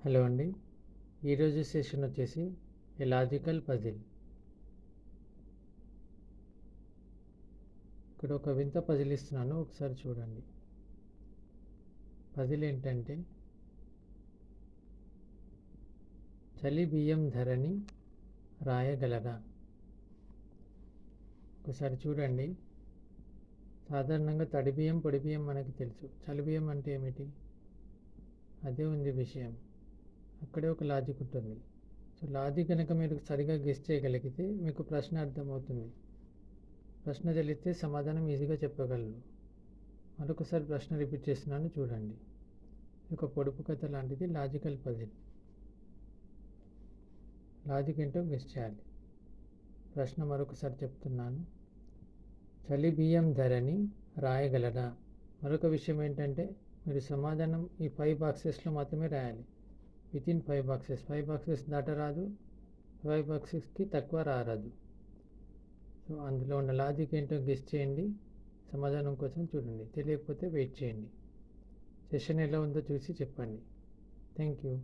Hello అండి. ఈరోజు session వచ్చేసి ఏ లాజికల్ పజిల్. ఇక్కడ ఒక వింత పజిల్ ఇస్తున్నాను, ఒకసారి చూడండి. పజిల్ ఏంటంటే, చలి బియ్యం ధరని రాయగలరా? ఒకసారి చూడండి. సాధారణంగా తడి బియ్యం, పొడి బియ్యం మనకి తెలుసు. చలి బియ్యం అంటే ఏమిటి? అదే ఉంది విషయం. అక్కడే ఒక లాజిక్ ఉంటుంది. సో లాజిక్ కనుక మీరు సరిగా గెస్ చేయగలిగితే మీకు ప్రశ్న అర్థమవుతుంది. ప్రశ్న తెలిస్తే సమాధానం ఈజీగా చెప్పగలరు. మరొకసారి ప్రశ్న రిపీట్ చేస్తున్నాను, చూడండి. ఒక పొడుపు కథ లాంటిది లాజికల్ పజిల్. లాజిక్ ఏంటో గెస్ చేయాలి. ప్రశ్న మరొకసారి చెప్తున్నాను. చలి బియ్యం ధరని రాయగలరా? మరొక విషయం ఏంటంటే, మీరు సమాధానం ఈ 5 బాక్సెస్లో మాత్రమే రాయాలి. Within 5 boxes. 5 బాక్సెస్ దాటరాదు, 5 బాక్సెస్కి తక్కువ రారాదు. సో అందులో ఉన్న లాజిక్ ఏంటో గెస్ చేయండి. సమాధానం కోసం చూడండి. తెలియకపోతే వెయిట్ చేయండి. సెషన్ ఎలా ఉందో చూసి చెప్పండి. Thank you.